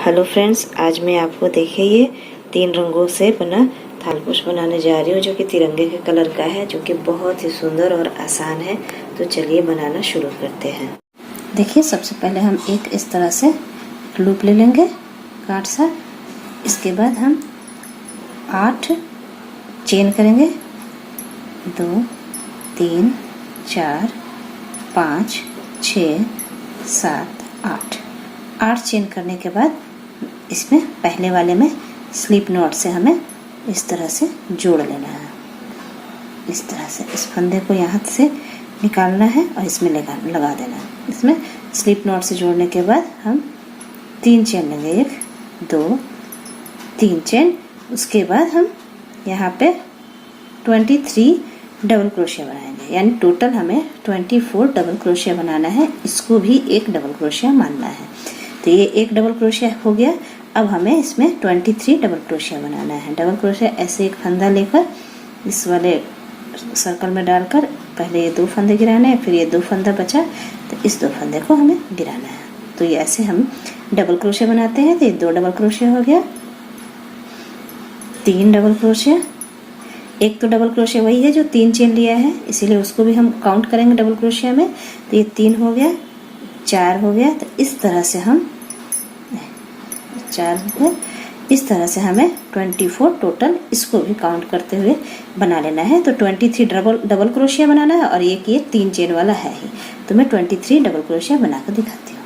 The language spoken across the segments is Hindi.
हेलो फ्रेंड्स, आज मैं आपको देखिए ये 3 रंगों से बना थालकुश बनाने जा रही हूँ जो कि तिरंगे के कलर का है, जो कि बहुत ही सुंदर और आसान है। तो चलिए बनाना शुरू करते हैं। देखिए, सबसे पहले हम एक इस तरह से लूप ले लेंगे काट सा। इसके बाद हम 8 चेन करेंगे, 2 3 4 5 6 7 8 चेन करने के बाद इसमें पहले वाले में स्लिप नॉट से हमें इस तरह से जोड़ लेना है। इस तरह से इस फंदे को यहाँ से निकालना है और इसमें लगा देना है। इसमें स्लिप नॉट से जोड़ने के बाद हम 3 चेन लेंगे, 1 2 3 चेन। उसके बाद हम यहाँ पे 23 डबल क्रोशिया बनाएंगे, यानी टोटल हमें 24 डबल क्रोशिया बनाना है। इसको भी एक डबल क्रोशिया मानना है। तो ये एक डबल क्रोशिया हो गया। अब हमें इसमें 23 डबल क्रोशिया बनाना है। डबल क्रोशिया ऐसे एक फंदा लेकर इस वाले सर्कल में डालकर पहले ये 2 फंदे गिराने हैं, फिर ये 2 फंदा बचा तो इस 2 फंदे को हमें गिराना है। तो ये ऐसे हम डबल क्रोशिया बनाते हैं। तो ये 2 डबल क्रोशिया हो गया, 3 डबल क्रोशिया। एक तो डबल क्रोशिया वही है जो 3 चेन लिया है, इसीलिए उसको भी हम काउंट करेंगे डबल क्रोशिया में। तो ये 3 हो गया, 4 हो गया। तो इस तरह से हम 4 हो गया। इस तरह से हमें 24 टोटल इसको भी काउंट करते हुए बना लेना है। तो 23 डबल क्रोशिया बनाना है और ये 3 चेन वाला है ही। तो मैं 23 डबल क्रोशिया बनाकर दिखाती हूँ।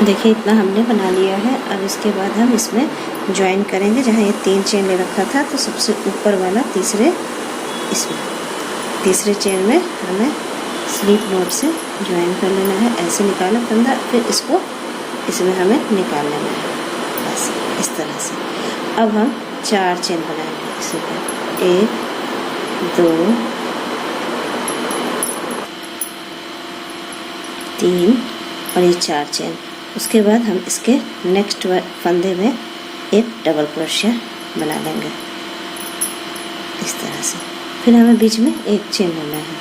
देखिए, इतना हमने बना लिया है। अब इसके बाद हम इसमें ज्वाइन करेंगे। जहाँ ये 3 चेन ले रखा था तो सबसे ऊपर वाला तीसरे चेन में हमें स्लिप नॉट से ज्वाइन कर लेना है। ऐसे निकाला फंदा, फिर इसको इसमें हमें निकाल लेना है ऐसे इस तरह से। अब हम 4 चेन बनाएंगे इसी पर, 1 2 3 और ये 4 चेन। उसके बाद हम इसके नेक्स्ट फंदे में एक डबल क्रोशिया बना लेंगे इस तरह से। फिर हमें बीच में एक चेन लेना है।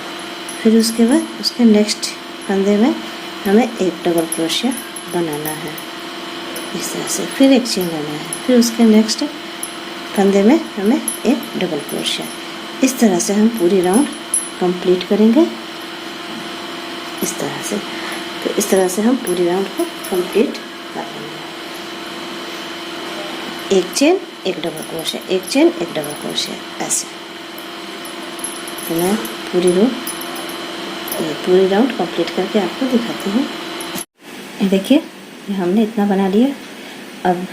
फिर उसके बाद उसके नेक्स्ट फंदे में हमें एक डबल क्रोशिया बनाना है इस तरह से। फिर एक चेन लेना है। फिर उसके नेक्स्ट फंदे में हमें एक डबल क्रोशिया। इस तरह से हम पूरी राउंड कंप्लीट करेंगे इस तरह से। तो इस तरह से हम पूरी राउंड को कंप्लीट कर लेंगे। एक चेन एक डबल क्रोशिया, एक चेन एक डबल क्रोशिया ऐसे। तो मैं पूरी राउंड कंप्लीट करके आपको दिखाती हूँ। ये देखिए, हमने इतना बना लिया। अब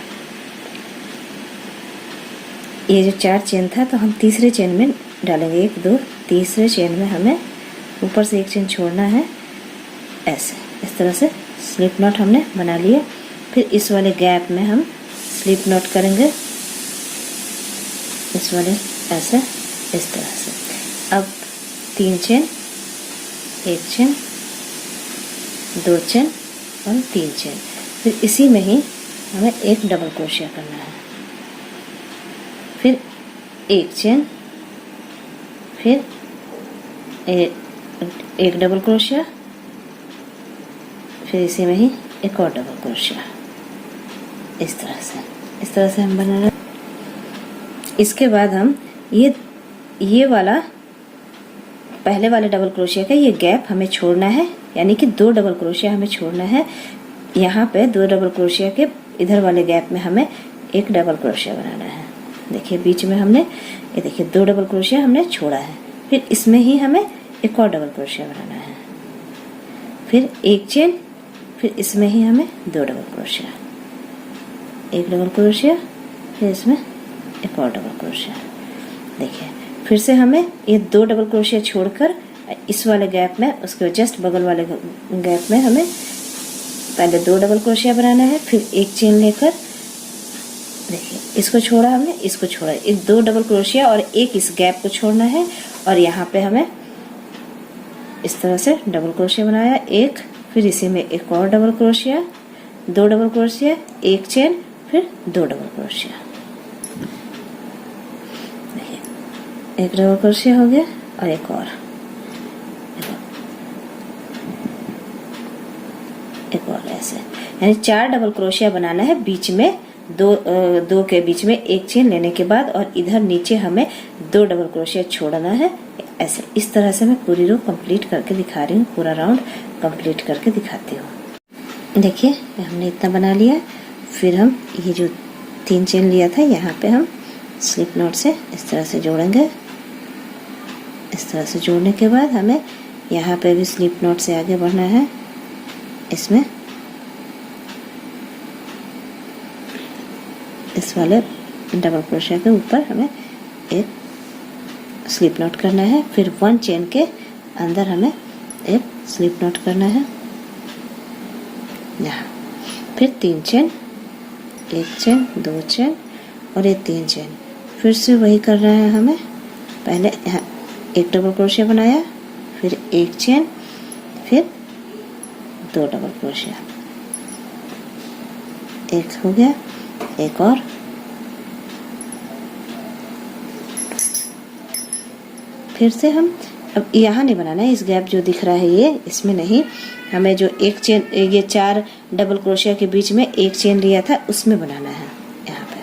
ये जो 4 चेन था तो हम तीसरे चेन में डालेंगे, 1 2 तीसरे चेन में हमें ऊपर से एक चेन छोड़ना है ऐसे। इस तरह से स्लिप नॉट हमने बना लिया। फिर इस वाले गैप में हम स्लिप नॉट करेंगे, इस वाले ऐसे इस तरह से। अब 3 चेन, 1 चेन 2 चेन और 3 चेन। फिर इसी में ही हमें एक डबल क्रोशिया करना है। फिर 1 चेन, फिर एक डबल क्रोशिया, फिर इसी में ही एक और डबल क्रोशिया इस तरह से हम बना रहे। इसके बाद हम ये वाला पहले वाले डबल क्रोशिया का ये गैप हमें छोड़ना है, यानी कि 2 डबल क्रोशिया हमें छोड़ना है। यहाँ पे 2 डबल क्रोशिया के इधर वाले गैप में हमें एक डबल क्रोशिया बनाना है। देखिए, बीच में हमने ये देखिए 2 डबल क्रोशिया हमने छोड़ा है। फिर इसमें ही हमें एक और डबल क्रोशिया बनाना है। फिर 1 चेन, फिर इसमें ही हमें 2 डबल क्रोशिया, एक डबल क्रोशिया, फिर इसमें एक और डबल क्रोशिया। देखिए, फिर से हमें ये 2 डबल क्रोशिया छोड़कर इस वाले गैप में, उसके जस्ट बगल वाले गैप में हमें पहले 2 डबल क्रोशिया बनाना है। फिर एक चेन लेकर देखिए, इसको छोड़ा हमने, इसको छोड़ा, एक 2 डबल क्रोशिया और एक इस गैप को छोड़ना है। और यहाँ पे हमें इस तरह से डबल क्रोशिया बनाया एक, फिर इसी में एक और डबल क्रोशिया, 2 डबल क्रोशिया, एक चेन, फिर 2 डबल क्रोशिया। देखिए, एक डबल क्रोशिया हो गया और एक और, एक और ऐसे। यानी 4 डबल क्रोशिया बनाना है। बीच में दो के बीच में एक चेन लेने के बाद और इधर नीचे हमें 2 डबल क्रोशिया छोड़ना है। ऐसे इस तरह से मैं पूरी रो कंप्लीट करके दिखा रही हूँ, पूरा राउंड कंप्लीट करके दिखाती हूँ। देखिए हमने इतना बना लिया। फिर हम ये जो 3 चेन लिया था यहाँ पे हम स्लिप नॉट से इस तरह से जोड़ेंगे। इस तरह से जोड़ने के बाद हमें यहाँ पे भी स्लिप नॉट से आगे बढ़ना है। इसमें इस वाले डबल क्रोशिया के ऊपर हमें एक स्लिप नॉट करना है। फिर 1 चेन के अंदर हमें एक स्लिप नॉट करना है यहाँ। फिर 3 चेन, 1 चेन, 2 चेन और ये 3 चेन। फिर से वही करना है हमें। पहले यहाँ एक डबल क्रोशिया बनाया, फिर 1 चेन, फिर 2 डबल क्रोशिया। एक हो गया, एक और, फिर से हम अब यहाँ नहीं बनाना है। इस गैप जो दिख रहा है ये इसमें नहीं, हमें जो एक चेन ये 4 डबल क्रोशिया के बीच में एक चेन लिया था उसमें बनाना है। यहाँ पे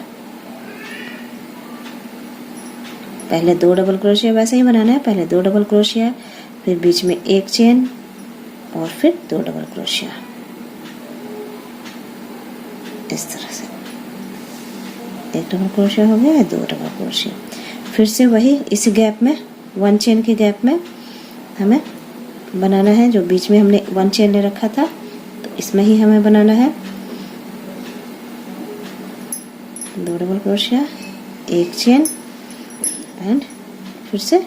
पहले 2 डबल क्रोशिया वैसे ही बनाना है। पहले 2 डबल क्रोशिया, फिर बीच में 1 चेन और फिर 2 डबल क्रोशिया। इस तरह से 1 डबल क्रोशिया हो गया, 2 डबल क्रोशिया। फिर से वही इस गैप में 1 चेन के गैप में हमें बनाना है। जो बीच में हमने 1 चेन ले रखा था तो इसमें ही हमें बनाना है 2 डबल क्रोशिया, 1 चेन एंड फिर से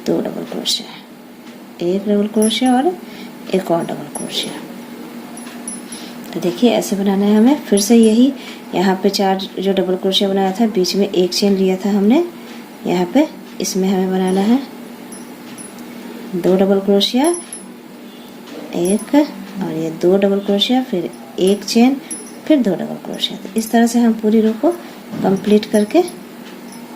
2 डबल क्रोशिया, 1 डबल क्रोशिया और एक और डबल क्रोशिया। तो देखिए ऐसे बनाना है हमें। फिर से यही यहाँ पे 4 जो डबल क्रोशिया बनाया था बीच में 1 चेन लिया था हमने, यहाँ पे इसमें हमें बनाना है 2 डबल क्रोशिया, 1 और ये 2 डबल क्रोशिया, फिर 1 चेन, फिर 2 डबल क्रोशिया। तो इस तरह से हम पूरी रो को कंप्लीट करके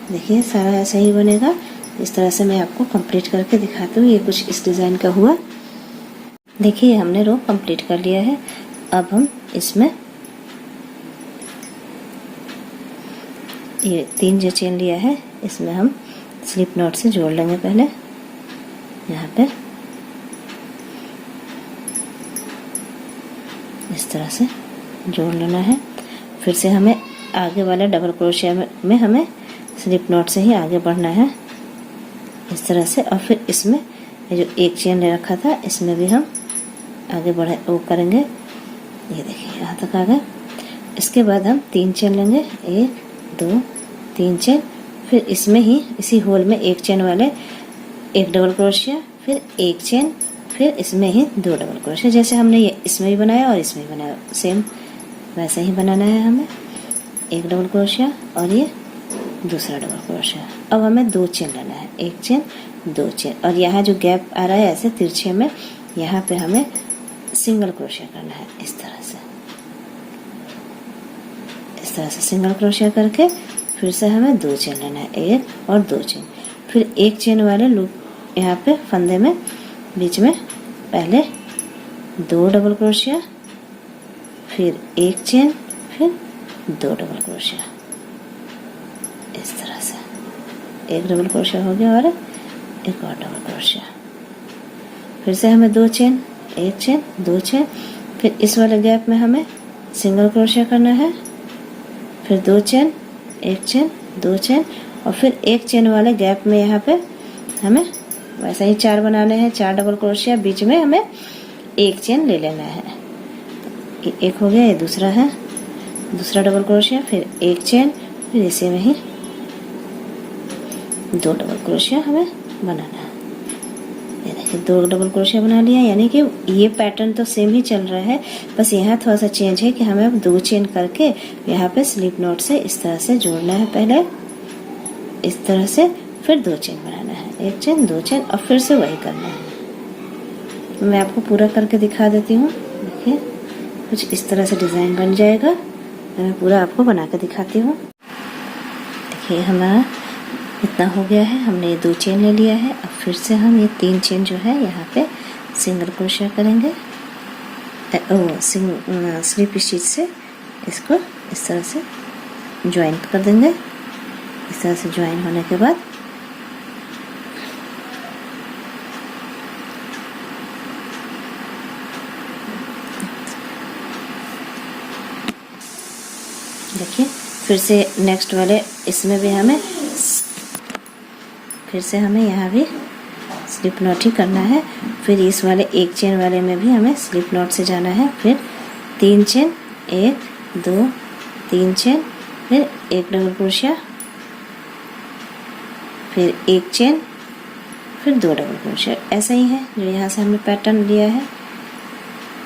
देखिए सारा ऐसा ही बनेगा। इस तरह से मैं आपको कंप्लीट करके दिखाती हूँ। ये कुछ इस डिज़ाइन का हुआ। देखिए हमने रो कंप्लीट कर लिया है। अब हम इसमें ये 3 जो चेन लिया है इसमें हम स्लिप नॉट से जोड़ लेंगे। पहले यहाँ पे इस तरह से जोड़ लेना है। फिर से हमें आगे वाले डबल क्रोशिया में हमें स्लिप नॉट से ही आगे बढ़ना है इस तरह से। और फिर इसमें जो 1 चेन ले रखा था इसमें भी हम आगे बढ़े वो करेंगे। ये देखिए यहाँ तक आ गए। इसके बाद हम 3 चेन लेंगे, 1 2 3 चेन। फिर इसमें ही इसी होल में 1 चेन वाले 1 डबल क्रोशिया, फिर 1 चेन, फिर इसमें ही 2 डबल क्रोशिया। जैसे हमने ये इसमें भी बनाया और इसमें भी बनाया सेम वैसे ही बनाना है हमें। 1 डबल क्रोशिया और ये दूसरा डबल क्रोशिया। अब हमें 2 चेन लेना है, 1 चेन 2 चेन। और यहाँ जो गैप आ रहा है ऐसे तिरछे में, यहाँ पे हमें सिंगल क्रोशिया करना है इस तरह से। इस तरह से सिंगल क्रोशिया करके फिर से हमें 2 चेन लेना है, 1 और 2 चेन। फिर 1 चेन वाले लूप यहाँ पे फंदे में बीच में पहले 2 डबल क्रोशिया, फिर 1 चेन, फिर 2 डबल क्रोशिया। इस तरह से 1 डबल क्रोशिया हो गया और एक और डबल क्रोशिया। फिर से हमें 2 चेन, 1 चेन, 2 चेन। फिर इस वाले गैप में हमें सिंगल क्रोशिया करना है, फिर 2 चेन, 1 चेन, 2 चेन। और फिर 1 चेन वाले गैप में यहाँ पे हमें वैसा ही 4 बनाने हैं, 4 डबल क्रोशिया। बीच में हमें 1 चेन ले लेना है। एक हो गया, ये दूसरा है, दूसरा डबल क्रोशिया, फिर 1 चेन, फिर इसी में ही 2 डबल क्रोशिया हमें बनाना है। ये देखिए 2 डबल क्रोशिया बना लिया। यानी कि ये पैटर्न तो सेम ही चल रहा है, बस यहाँ थोड़ा सा चेंज है कि हमें अब 2 चेन करके यहाँ पे स्लिप नॉट से इस तरह से जोड़ना है। पहले इस तरह से, फिर 2 चेन बनाना है, 1 चेन 2 चेन, और फिर से वही करना है। मैं आपको पूरा करके दिखा देती हूँ। देखिए कुछ इस तरह से डिज़ाइन बन जाएगा। मैं पूरा आपको बना के दिखाती हूँ। देखिए हमारा इतना हो गया है। हमने ये 2 चेन ले लिया है। अब फिर से हम ये 3 चेन जो है यहाँ पे सिंगल क्रोशिया करेंगे स्लिप स्टिच से इसको इस तरह से ज्वाइन कर देंगे। इस तरह से ज्वाइन होने के बाद देखिए फिर से नेक्स्ट वाले इसमें भी हमें फिर से हमें यहाँ भी स्लिप नॉट ही करना है। फिर इस वाले एक चेन वाले में भी हमें स्लिप नॉट से जाना है। फिर 3 चेन, 1 2 3 चेन, फिर एक डबल क्रोशिया, फिर एक चेन, फिर 2 डबल क्रोशिया। ऐसा ही है जो यहाँ से हमने पैटर्न लिया है,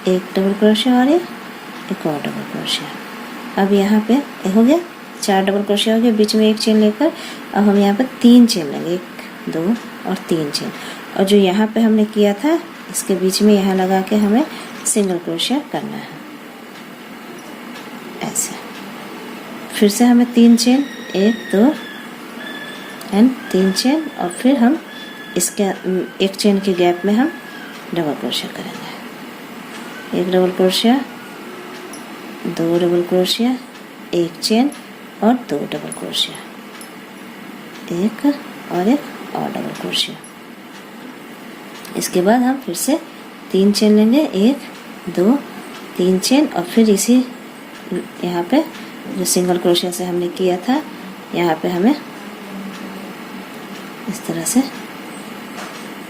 एक डबल क्रोशिया और एक और डबल क्रोशिया। अब यहाँ पे हो गया 4 डबल क्रोशिया हो गया, बीच में एक चेन लेकर अब हम यहाँ पे 3 चेन लेंगे, 1 2 और 3 चेन। और जो यहाँ पे हमने किया था इसके बीच में यहाँ लगा के हमें सिंगल क्रोशिया करना है ऐसे। फिर से हमें 3 चेन, 1 2 एंड 3 चेन, और फिर हम इसके एक चेन के गैप में हम डबल क्रोशिया करेंगे। एक डबल क्रोशिया, 2 डबल क्रोशिया, एक चेन और 2 डबल क्रोशिया, एक और डबल क्रोशिया। इसके बाद हम फिर से 3 चेन लेंगे, 1 2 3 चेन, और फिर इसी यहाँ पे जो सिंगल क्रोशिया से हमने किया था यहाँ पे हमें इस तरह से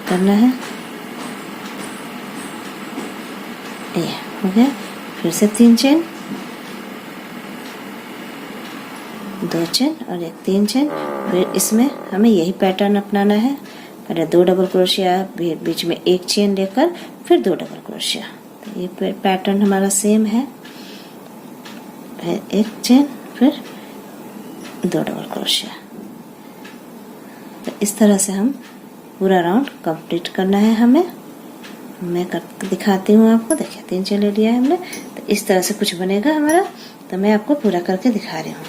करना है। ये हो गया। फिर से 3 चेन, 2 चेन और एक 3 चेन। फिर इसमें हमें यही पैटर्न अपनाना है। पहले 2 डबल क्रोशिया, फिर बीच में एक चेन लेकर फिर 2 डबल क्रोशिया। तो ये पैटर्न हमारा सेम है। फिर एक चेन, फिर 2 डबल क्रोशिया। तो इस तरह से हम पूरा राउंड कंप्लीट करना है हमें। मैं कर दिखाती हूँ आपको। देखिए 3 चेन ले लिया है हमने, तो इस तरह से कुछ बनेगा हमारा। तो मैं आपको पूरा करके दिखा रही हूँ।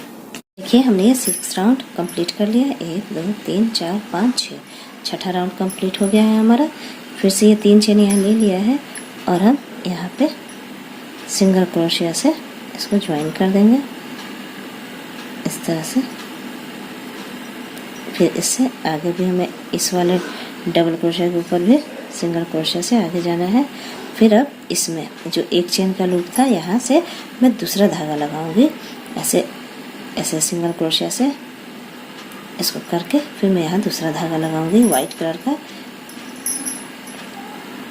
देखिए हमने ये 6 राउंड कंप्लीट कर लिया है। 1 2 3 4 5 6, छठा राउंड कंप्लीट हो गया है हमारा। फिर से ये 3 चेन यहाँ ले लिया है और हम यहाँ पे सिंगल क्रोशिया से इसको ज्वाइन कर देंगे इस तरह से। फिर इससे आगे भी हमें इस वाले डबल क्रोशिया के ऊपर भी सिंगल क्रोशिया से आगे जाना है। फिर अब इसमें जो एक चेन का लूप था यहाँ से मैं दूसरा धागा लगाऊंगी ऐसे ऐसे सिंगल क्रोशिया से इसको करके फिर मैं यहाँ दूसरा धागा लगाऊंगी वाइट कलर का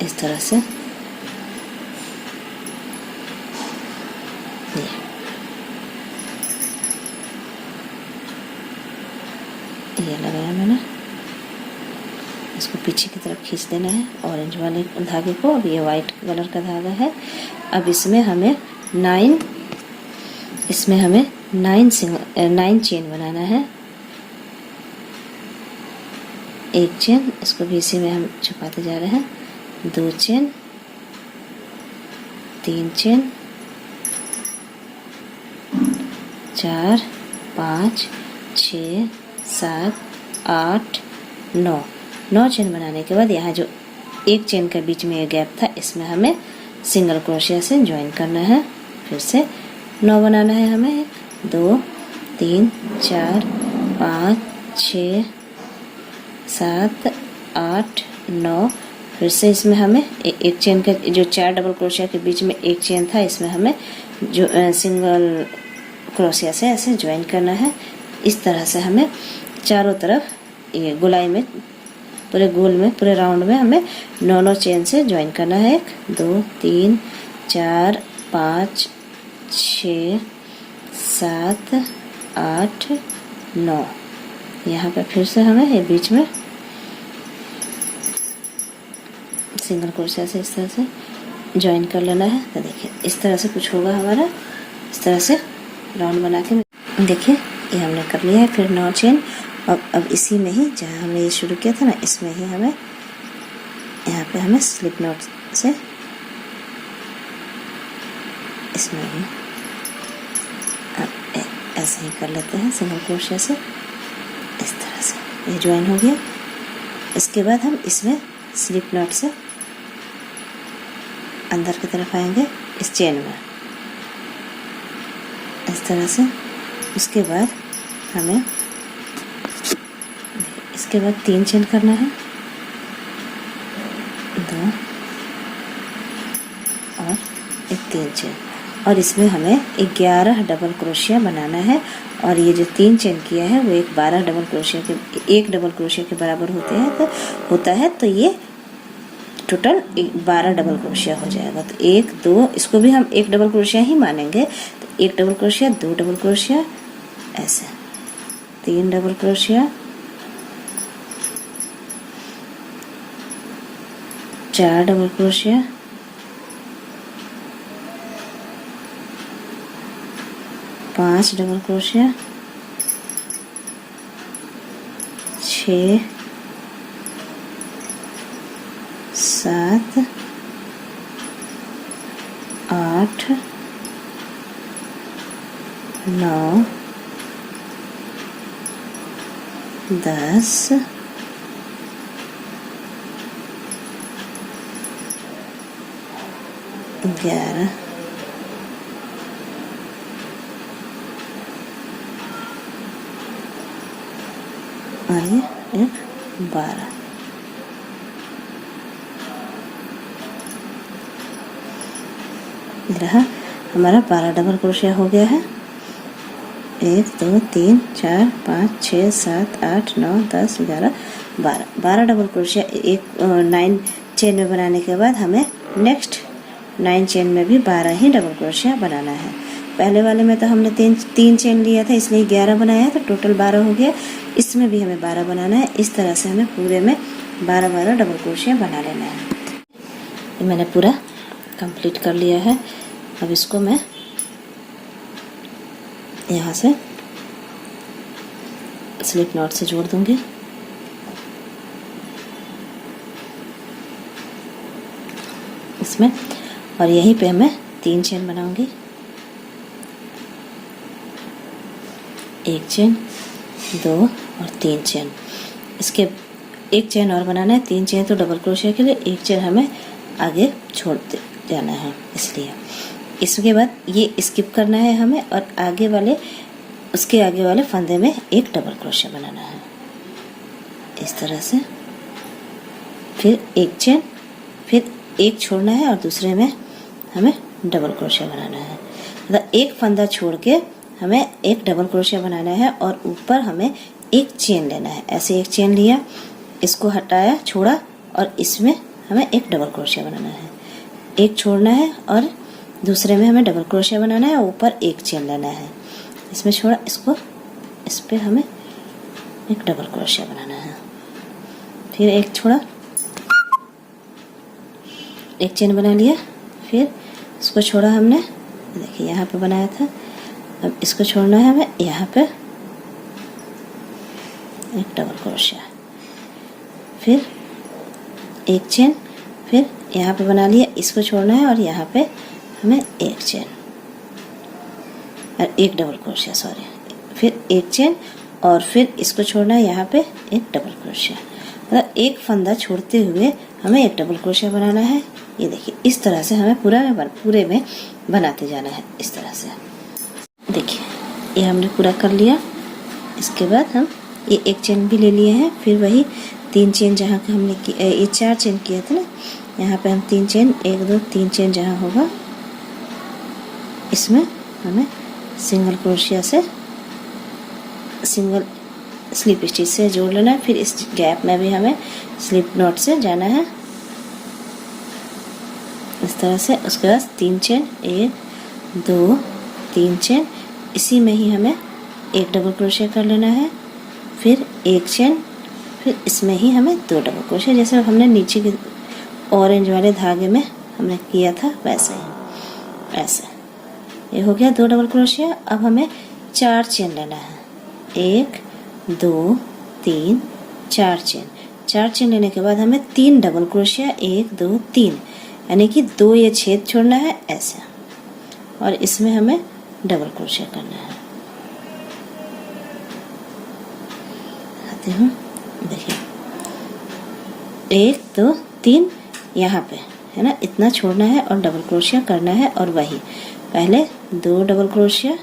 इस तरह से। ये लगाया मैंने। इसको पीछे की तरफ खींच देना है ऑरेंज वाले धागे को। अब ये वाइट कलर का धागा है। अब इसमें हमें 9 चेन बनाना है। एक चेन, इसको भी इसी में हम छुपाते जा रहे हैं। 2 चेन, 3 चेन, 4 5 6 7 8 9 चेन बनाने के बाद यहाँ जो एक चेन के बीच में ये गैप था इसमें हमें सिंगल क्रोशिया से ज्वाइन करना है। फिर से 9 बनाना है हमें। 2 3 4 5 6 7 8 9। फिर से इसमें हमें एक चेन का जो 4 डबल क्रोशिया के बीच में एक चेन था इसमें हमें जो सिंगल क्रोशिया से ऐसे ज्वाइन करना है। इस तरह से हमें चारों तरफ ये गोलाई में पूरे गोल में पूरे राउंड में हमें 9 चेन से ज्वाइन करना है। 1 2 3 4 5 6 7 8 9। यहाँ पे फिर से हमें ये बीच में सिंगल क्रोशिया से इस तरह से ज्वाइन कर लेना है। तो देखिए इस तरह से कुछ होगा हमारा। इस तरह से राउंड बना के देखिए ये हमने कर लिया है। फिर 9 चेन। अब इसी में ही जहाँ हमने ये शुरू किया था ना इसमें ही हमें यहाँ पे हमें स्लिप नॉट से इसमें ही ऐसे ही कर लेते हैं सिंगल क्रोशिया से इस तरह से। ये ज्वाइन हो गया। इसके बाद हम इसमें स्लिप नॉट से अंदर की तरफ आएंगे इस चेन में, इस तरह से। उसके बाद हमें इसके बाद 3 चेन करना है, 2 और एक 3 चेन, और इसमें हमें 11 डबल क्रोशिया बनाना है। और ये जो 3 चेन किया है वो एक 12 डबल क्रोशिया के, एक डबल क्रोशिया के बराबर होता है। तो ये टोटल 12 डबल क्रोशिया हो जाएगा। तो 1 2, इसको भी हम एक डबल क्रोशिया ही मानेंगे। तो 1 डबल क्रोशिया, 2 डबल क्रोशिया, ऐसे 3 double crochet, 4 double crochet, 5 double crochet, 6 7 8 9 10 11 और ये एक 12। रहा हमारा 12 डबल क्रोशिया हो गया है। 1 2 3 4 5 6 7 8 9 10 11 12 डबल क्रोशिया एक 9 चेन में बनाने के बाद हमें नेक्स्ट 9 चेन में भी 12 ही डबल क्रोशिया बनाना है। पहले वाले में तो हमने 3 चेन लिया था, इसलिए 11 बनाया, तो टोटल 12 हो गया। इसमें भी हमें 12 बनाना है। इस तरह से हमें पूरे में 12 डबल क्रोशिया बना लेना है। ये मैंने पूरा कंप्लीट कर लिया है। अब इसको मैं यहाँ से स्लिप नॉट से जोड़ दूंगी। इसमें और यहीं पे मैं 3 चेन बनाऊंगी, 1 चेन, 2 और 3 चेन। इसके 1 चेन और बनाना है, 3 चेन तो डबल क्रोशिया के लिए, 1 चेन हमें आगे छोड़ जाना है, इसलिए इसके बाद ये स्किप करना है हमें, और आगे वाले उसके आगे वाले फंदे में एक डबल क्रोशिया बनाना है, इस तरह से। फिर 1 चेन, फिर 1 छोड़ना है और दूसरे में हमें डबल क्रोशिया बनाना है। मतलब एक फंदा छोड़ के हमें एक डबल क्रोशिया बनाना है और ऊपर हमें 1 चेन लेना है। ऐसे 1 चेन लिया, इसको हटाया, छोड़ा, और इसमें हमें एक डबल क्रोशिया बनाना है। 1 छोड़ना है और दूसरे में हमें डबल क्रोशिया बनाना है, ऊपर 1 चेन लेना है, इसमें छोड़ा, इसको इस पे हमें एक डबल क्रोशिया बनाना है। फिर 1 छोड़ा, 1 चेन बना लिया, फिर इसको छोड़ा हमने, देखिए यहाँ पे बनाया था। अब इसको छोड़ना है हमें, यहाँ पे एक डबल क्रोशिया, फिर 1 चेन, फिर यहाँ पे बना लिया, इसको छोड़ना है और यहाँ पे हमें 1 चेन और एक डबल क्रोशिया, सॉरी, फिर 1 चेन और फिर इसको छोड़ना है, यहाँ पे एक डबल क्रोशिया। मतलब एक फंदा छोड़ते हुए हमें एक डबल क्रोशिया बनाना है। ये देखिए, इस तरह से हमें पूरे में बनाते जाना है, इस तरह से। देखिए ये हमने पूरा कर लिया। इसके बाद हम ये 1 चेन भी ले लिए हैं, फिर वही 3 चेन जहाँ का हमने ये 4 चेन किया था ना, यहाँ पे हम 3 चेन, 1 2 3 चेन जहाँ होगा, इसमें हमें सिंगल क्रोशिया से, सिंगल स्लिप स्टिच से जोड़ लेना है। फिर इस गैप में भी हमें स्लिप नॉट से जाना है, इस तरह से। उसके बाद 3 चेन, 1 2 3 चेन, इसी में ही हमें एक डबल क्रोशिया कर लेना है, फिर 1 चेन, फिर इसमें ही हमें 2 डबल क्रोशिया, जैसे हमने नीचे के ऑरेंज वाले धागे में हमने किया था वैसे ही, ऐसे। ये हो गया 2 डबल क्रोशिया। अब हमें 4 चेन लेना है, 1 2 3 4 चेन। 4 चेन लेने के बाद हमें 3 डबल क्रोशिया, 1 2 3, यानी कि 2 ये छेद छोड़ना है ऐसे, और इसमें हमें डबल क्रोशिया करना है। आते हैं, देखिए 1 2 3, यहाँ पे है ना, इतना छोड़ना है और डबल क्रोशिया करना है। और वही पहले 2 डबल क्रोशिया,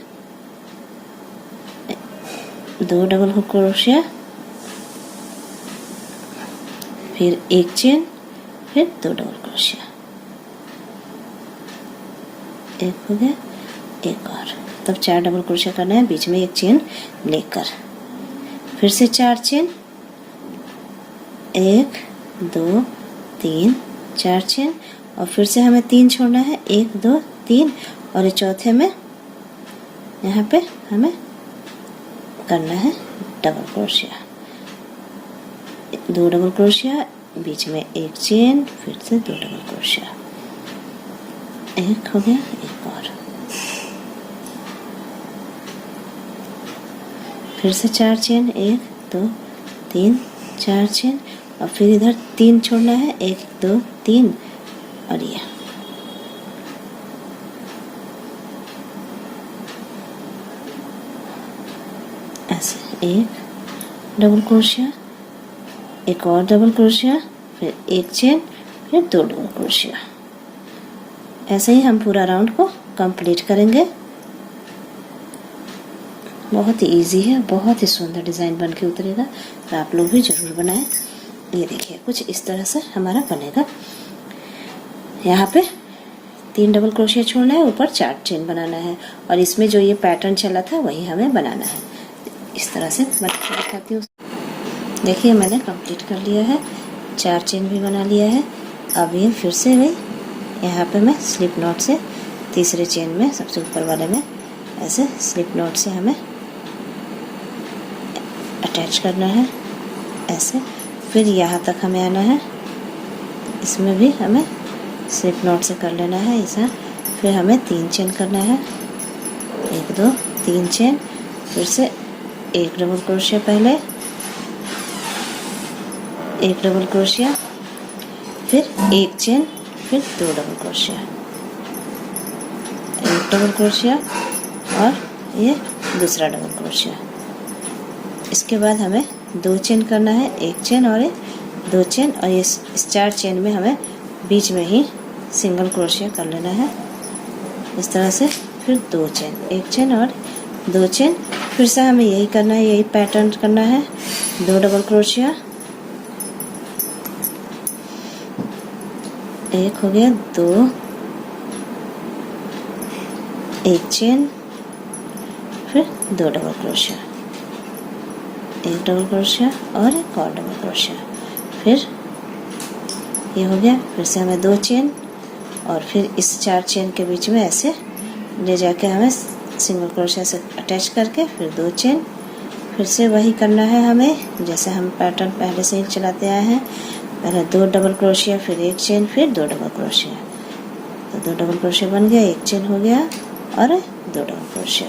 2 डबल क्रोशिया, फिर 1 चेन, फिर 2 डबल क्रोशिया, एक हो गया, एक और, तब 4 डबल क्रोशिया करना है, बीच में 1 चेन लेकर, फिर से 4 चेन, 1 2 3 4 चेन, और फिर से हमें 3 छोड़ना है, 1 2 3, और ये चौथे में यहाँ पे हमें करना है डबल क्रोशिया, 2 डबल क्रोशिया, बीच में 1 चेन, फिर से 2 डबल क्रोशिया, एक हो गया, एक और, फिर से 4 चेन, 1 2 3 4 चेन, और फिर इधर 3 छोड़ना है, 1 2 3, और ये ऐसे 1 डबल क्रोशिया, एक और डबल क्रोशिया, फिर 1 चेन, फिर 2 डबल क्रोशिया। ऐसे ही हम पूरा राउंड को कंप्लीट करेंगे। बहुत ही इजी है, बहुत ही सुंदर डिज़ाइन बन के उतरेगा, तो आप लोग भी ज़रूर बनाएं। ये देखिए कुछ इस तरह से हमारा बनेगा। यहाँ पे 3 डबल क्रोशिया छोड़ना है, ऊपर 4 चेन बनाना है, और इसमें जो ये पैटर्न चला था वही हमें बनाना है। इस तरह से बना के दिखाती हूँ। देखिए मैंने कंप्लीट कर लिया है, 4 चेन भी बना लिया है। अब ये फिर से वही यहाँ पे मैं स्लिप नॉट से तीसरे चेन में सबसे ऊपर वाले में ऐसे स्लिप नॉट से हमें अटैच करना है ऐसे, फिर यहाँ तक हमें आना है, इसमें भी हमें स्लिप नॉट से कर लेना है ऐसा। फिर हमें 3 चेन करना है, 1 2 3 चेन, फिर से 1 डबल क्रोशिया, पहले 1 डबल क्रोशिया, फिर 1 चेन, फिर 2 डबल क्रोशिया, 1 डबल क्रोशिया, और ये दूसरा डबल क्रोशिया। इसके बाद हमें 2 चेन करना है, 1 चेन और 2 चेन, और ये इस 4 चेन में हमें बीच में ही सिंगल क्रोशिया कर लेना है इस तरह से। फिर 2 चेन, 1 चेन और 2 चेन, फिर से हमें यही करना है, यही पैटर्न करना है। 2 डबल क्रोशिया, एक हो गया, 2 1 चेन, फिर 2 डबल क्रोशिया, 1 डबल क्रोशिया और एक और डबल क्रोशिया, फिर ये हो गया। फिर से हमें 2 चेन, और फिर इस 4 चेन के बीच में ऐसे ले जाके हमें सिंगल क्रोशिया से अटैच करके फिर 2 चेन, फिर से वही करना है हमें जैसे हम पैटर्न पहले से ही चलाते आए हैं। पहले 2 डबल क्रोशिया, फिर 1 चेन, फिर 2 डबल क्रोशिया, तो 2 डबल क्रोशिया बन गया, 1 चेन हो गया और 2 डबल क्रोशिया,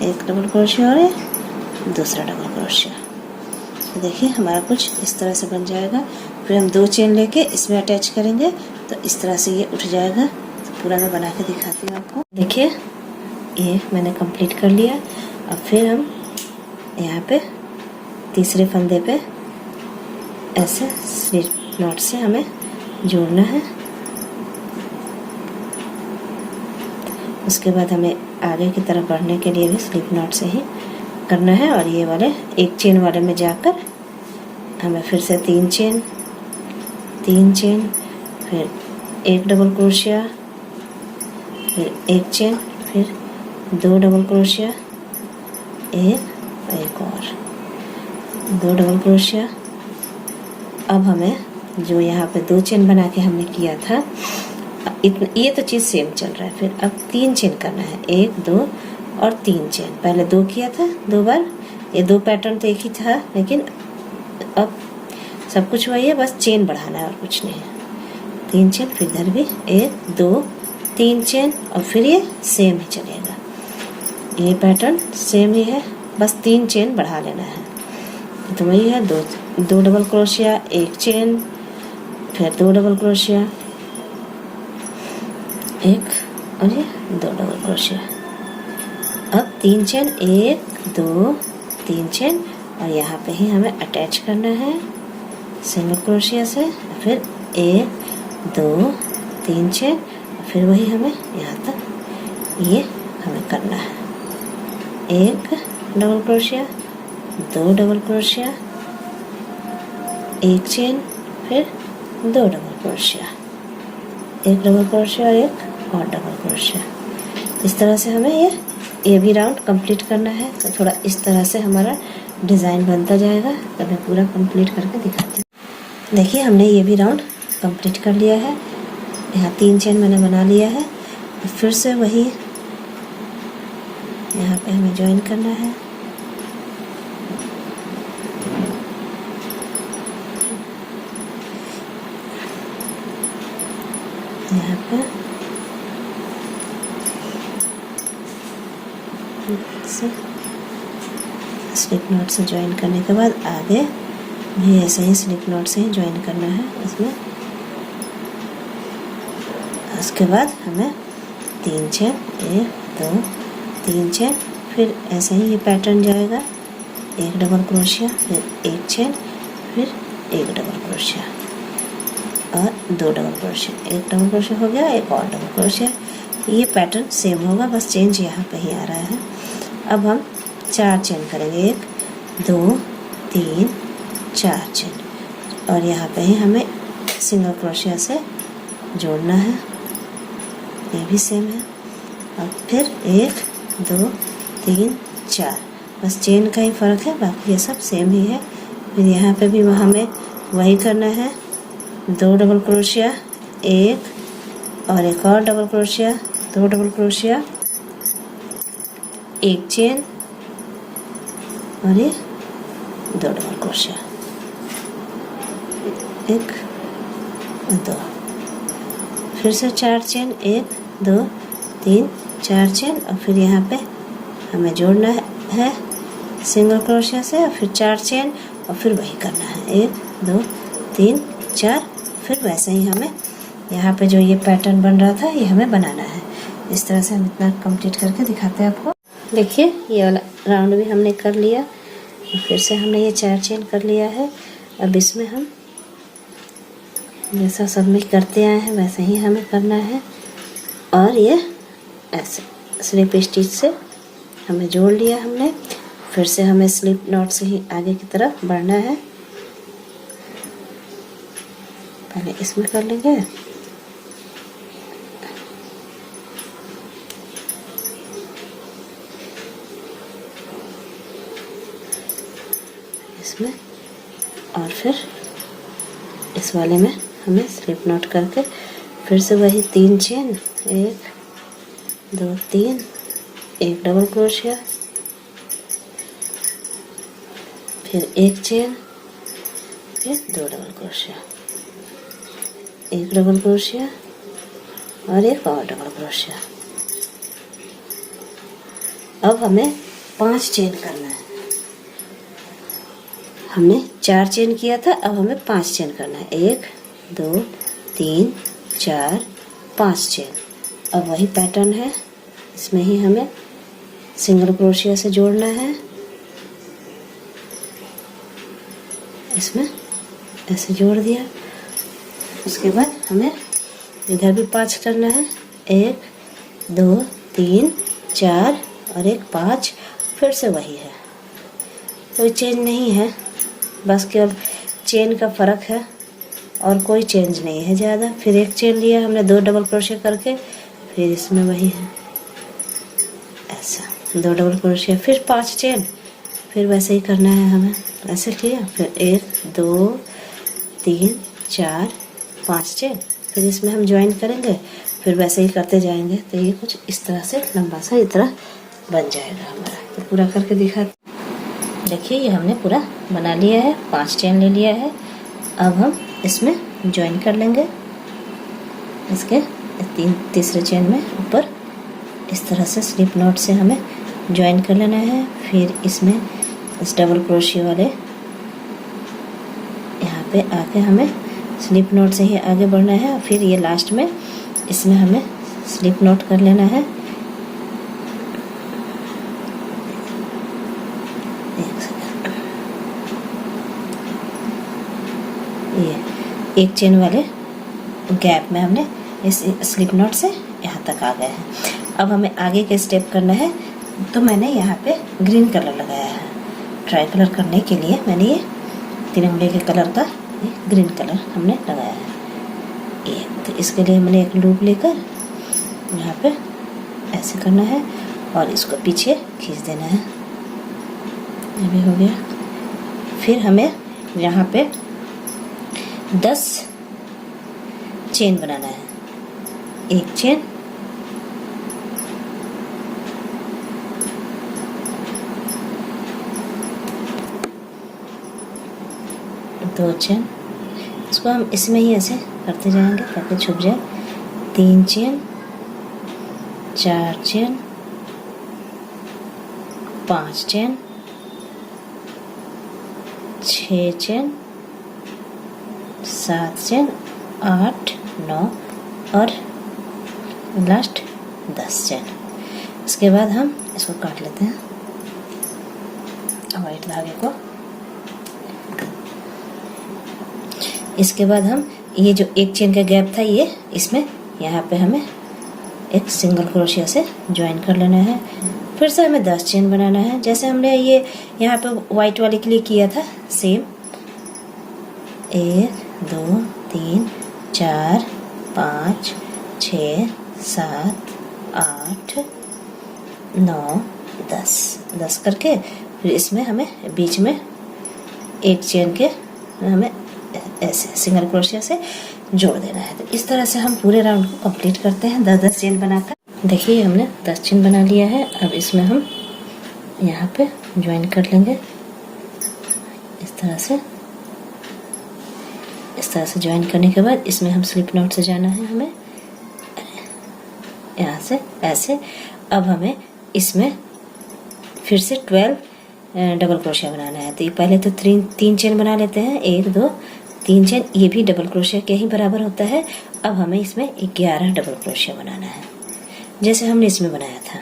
1 डबल क्रोशिया और दूसरा डबल क्रोशिया। तो देखिए हमारा कुछ इस तरह से बन जाएगा। फिर हम 2 चेन लेके इसमें अटैच करेंगे, तो इस तरह से ये उठ जाएगा। तो पूरा मैं बना के दिखाती हूँ आपको। देखिए ये मैंने कंप्लीट कर लिया। अब फिर हम यहाँ पे तीसरे फंदे पे ऐसे स्लिप नॉट से हमें जोड़ना है। उसके बाद हमें आगे की तरफ बढ़ने के लिए भी स्लिप नॉट से ही करना है, और ये वाले 1 चेन वाले में जाकर हमें फिर से 3 चेन, फिर 1 डबल क्रोशिया, फिर 1 चेन, फिर 2 डबल क्रोशिया, एक और 2 डबल क्रोशिया। अब हमें जो यहाँ पे 2 चेन बना के हमने किया था, ये तो चीज़ सेम चल रहा है। फिर अब 3 चेन करना है, 1 2 और 3 चेन। पहले 2 किया था 2 बार, ये 2 पैटर्न तो एक ही था, लेकिन अब सब कुछ वही है, बस चेन बढ़ाना है और कुछ नहीं है। 3 चेन, फिर इधर भी 1 2 3 चेन, और फिर ये सेम ही चलेगा। ये पैटर्न सेम ही है, बस 3 चेन बढ़ा लेना है। तो वही है, 2 डबल क्रोशिया, 1 चेन, फिर 2 डबल क्रोशिया, 1 और ये 2 डबल क्रोशिया। अब 3 चेन, 1 2 3 चेन, और यहाँ पे ही हमें अटैच करना है सिंगल क्रोशिया से। फिर 1 2 3 चेन, फिर वही हमें यहाँ तक ये हमें करना है। 1 double crochet, 2 double crochet, 1 chain, फिर 2 डबल क्रोशिया, 1 डबल क्रोशिया, 1 और डबल क्रोशिया। इस तरह से हमें ये भी राउंड कंप्लीट करना है। तो थोड़ा इस तरह से हमारा डिज़ाइन बनता जाएगा। तो मैं पूरा कंप्लीट करके दिखाती हूँ। देखिए हमने ये भी राउंड कंप्लीट कर लिया है। यहाँ 3 चेन मैंने बना लिया है। फिर से वही यहाँ पे हमें ज्वाइन करना है। यहाँ पे से स्लिप नॉट से ज्वाइन करने के बाद आगे भी ऐसे ही स्लिप नॉट से ही ज्वाइन करना है इसमें। उसके बाद हमें 3 चेन, 1 2 3 चेन, फिर ऐसे ही ये पैटर्न जाएगा। 1 डबल क्रोशिया, फिर 1 चेन, फिर 1 डबल क्रोशिया और 2 डबल क्रोशिया। 1 डबल क्रोशिया हो गया, 1 और डबल क्रोशिया। ये पैटर्न सेम होगा, बस चेंज यहाँ पे ही आ रहा है। अब हम 4 चेन करेंगे। 1 2 3 4 चेन और यहाँ पे ही हमें सिंगल क्रोशिया से जोड़ना है। ये भी सेम है। और फिर 1 2 3 4, बस चेन का ही फ़र्क है, बाकी ये सब सेम ही है। फिर यहाँ पे भी हमें वही करना है। 2 डबल क्रोशिया, 1 और 1 और double crochet, 2 double crochet, 1 chain और ये 2 डबल क्रोशिया, 1 2, फिर से 4 चेन, 1 2 3 4 चेन और फिर यहाँ पे हमें जोड़ना है सिंगल क्रोशिया से और फिर 4 चेन और फिर वही करना है। 1 2 3 4, फिर वैसे ही हमें यहाँ पे जो ये पैटर्न बन रहा था ये हमें बनाना है। इस तरह से हम इतना कंप्लीट करके दिखाते हैं आपको। देखिए ये वाला राउंड भी हमने कर लिया और फिर से हमने ये 4 चेन कर लिया है। अब इसमें हम जैसा सब में करते आए हैं वैसे ही हमें करना है और ये ऐसे स्लिप स्टिच से हमें जोड़ लिया हमने। फिर से हमें स्लिप नॉट से ही आगे की तरफ बढ़ना है। पहले इसमें कर लेंगे, इसमें, और फिर इस वाले में हमें स्लिप नॉट करके फिर से वही 3 चेन, 1 2 3, 1 डबल क्रोशिया, फिर 1 चेन, फिर 2 डबल क्रोशिया, 1 डबल क्रोशिया और 1 और डबल क्रोशिया। अब हमें 5 चेन करना है। हमने 4 चेन किया था, अब हमें 5 चेन करना है। 1 2 3 4 5 चेन। अब वही पैटर्न है, इसमें ही हमें सिंगल क्रोशिया से जोड़ना है। इसमें ऐसे जोड़ दिया। उसके बाद हमें इधर भी 5 करना है। 1 2 3 4 और 1 5, फिर से वही है, कोई चेंज नहीं है, बस केवल चेन का फ़र्क है और कोई चेंज नहीं है ज़्यादा। फिर 1 चेन लिया हमने 2 डबल क्रोशिया करके, फिर इसमें वही है ऐसा 2 डबल क्रोशिया, फिर 5 चेन, फिर वैसे ही करना है हमें। ऐसे किया, फिर 1 2 3 4 5 चेन, फिर इसमें हम ज्वाइन करेंगे, फिर वैसे ही करते जाएंगे। तो ये कुछ इस तरह से लंबा सा इस तरह बन जाएगा हमारा। तो पूरा करके दिखा। देखिए ये हमने पूरा बना लिया है, 5 चेन ले लिया है। अब हम इसमें ज्वाइन कर लेंगे, इसके तीसरे चेन में ऊपर इस तरह से स्लिप नॉट से हमें ज्वाइन कर लेना है। फिर इसमें इस डबल क्रोशिया वाले यहाँ पे आके हमें स्लिप नॉट से ही आगे बढ़ना है और फिर ये लास्ट में इसमें हमें स्लिप नॉट कर लेना है। ये 1 चेन वाले गैप में हमने इस स्लिप नॉट से यहाँ तक आ गए हैं। अब हमें आगे के स्टेप करना है, तो मैंने यहाँ पे ग्रीन कलर लगाया है। ट्राई कलर करने के लिए मैंने ये तिरंगे के कलर का ये ग्रीन कलर हमने लगाया है। ये तो इसके लिए मैंने एक लूप लेकर यहाँ पे ऐसे करना है और इसको पीछे खींच देना है। ये भी हो गया। फिर हमें यहाँ पे 10 चेन बनाना है। एक चेन, दो चेन, इसको हम इसमें ही ऐसे करते जाएंगे ताकि छुप जाए। 3 chain, 4 chain, 5 chain, 6 chain, 7 chain, 8, 9 और लास्ट 10 चेन। इसके बाद हम इसको काट लेते हैं वाइट धागे को। इसके बाद हम ये जो एक चेन का गैप था ये इसमें यहाँ पे हमें एक सिंगल क्रोशिया से ज्वाइन कर लेना है। फिर से हमें 10 चेन बनाना है, जैसे हमने ये यहाँ पे वाइट वाले के लिए किया था सेम। 1 2 3 4 5 6 7 8 9 10 करके फिर इसमें हमें बीच में एक चेन के हमें ऐसे सिंगल क्रोशिया से जोड़ देना है। तो इस तरह से हम पूरे राउंड को कंप्लीट करते हैं 10-10 चेन बनाकर। देखिए हमने 10 चेन बना लिया है। अब इसमें हम यहाँ पे ज्वाइन कर लेंगे इस तरह से। इस तरह से ज्वाइन करने के बाद इसमें हम स्लिप नॉट से जाना है हमें यहाँ से ऐसे। अब हमें इसमें फिर से 12 डबल क्रोशिया बनाना है। तो ये पहले तो 3 चेन बना लेते हैं, 1 2 3 चेन, ये भी डबल क्रोशिया के ही बराबर होता है। अब हमें इसमें 11 डबल क्रोशिया बनाना है, जैसे हमने इसमें बनाया था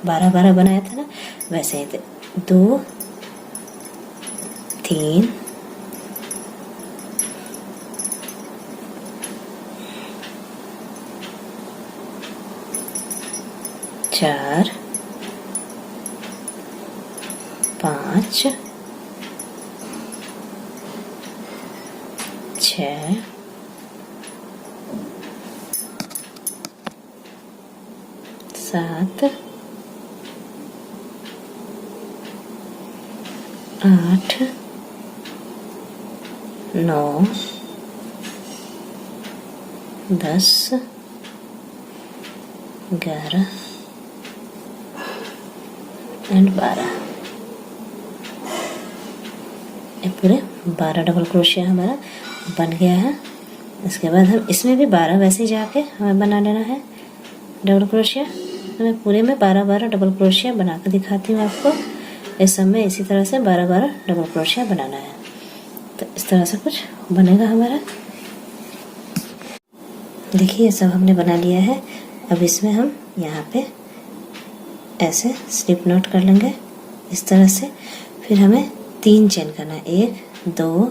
12-12 बनाया था ना, वैसे ही 2 3 4 5 6 7 8 9 10 11 एंड 12। ये पूरे 12 डबल क्रोशिया हमारा बन गया है। इसके बाद हम इसमें भी 12 वैसे ही जाके हमें बना लेना है डबल क्रोशिया। तो मैं पूरे में 12-12 डबल क्रोशिया बना कर दिखाती हूँ आपको। इस सब में इसी तरह से 12-12 डबल क्रोशिया बनाना है। तो इस तरह से कुछ बनेगा हमारा। देखिए ये सब हमने बना लिया है। अब इसमें हम यहाँ पे ऐसे स्लिप नॉट कर लेंगे इस तरह से। फिर हमें 3 चेन करना है, 1 2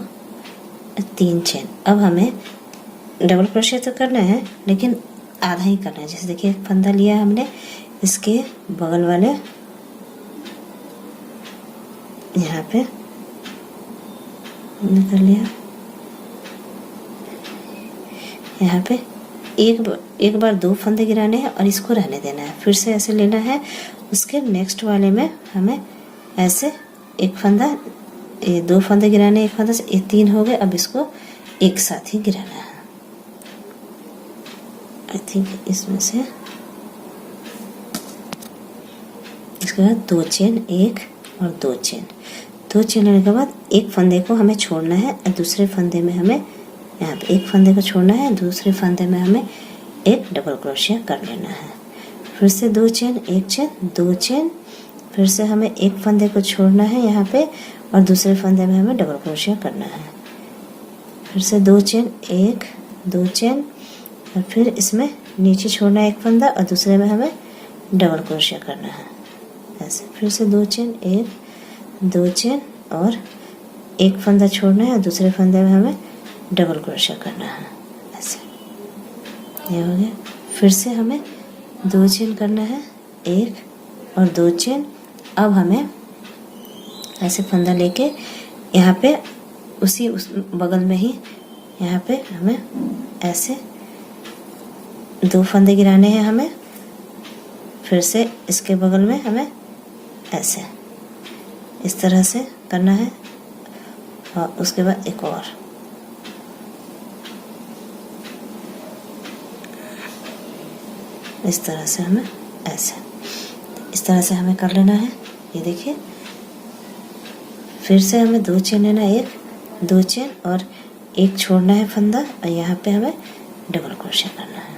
3 चेन। अब हमें डबल क्रोशिया तो करना है लेकिन आधा ही करना है। जैसे देखिए एक फंदा लिया हमने, इसके बगल वाले यहाँ पे हमने कर लिया। यहाँ पे एक बार 2 फंदे गिराने हैं और इसको रहने देना है। फिर से ऐसे लेना है, उसके नेक्स्ट वाले में हमें ऐसे एक फंदा, 2 फंदे गिराने, एक फंदा से 3 हो गए। अब इसको एक साथ ही गिराना है। आई थिंक इसमें से इसके बाद 2 चेन, 1 और 2 चेन। 2 चेन लेने के बाद एक फंदे को हमें छोड़ना है और दूसरे फंदे में हमें यहाँ पे एक फंदे को छोड़ना है, दूसरे फंदे में हमें एक डबल क्रोशिया कर लेना है। फिर से 2 चेन, 1 चेन, 2 चेन। फिर से हमें एक फंदे को छोड़ना है यहाँ पे और दूसरे फंदे में हमें डबल क्रोशिया करना है। फिर से 2 चेन, 1 2 चेन और फिर इसमें नीचे छोड़ना है एक फंदा और दूसरे में हमें डबल क्रोशिया करना है ऐसे। फिर से 2 चेन, 1 2 चेन और एक फंदा छोड़ना है और दूसरे फंदे में हमें डबल क्रोशिया करना है ऐसे। ये हो गया। फिर से हमें 2 चेन करना है, 1 और 2 चेन। अब हमें ऐसे फंदा लेके यहाँ पे उस बगल में ही यहाँ पे हमें ऐसे 2 फंदे गिराने हैं हमें। फिर से इसके बगल में हमें ऐसे इस तरह से करना है और उसके बाद एक और। इस तरह से हमें ऐसे, इस तरह से हमें कर लेना है। ये देखिए, फिर से हमें 2 चेन लेना है, 1 2 चेन और 1 छोड़ना है फंदा और यहाँ पे हमें डबल क्रोशिया करना है।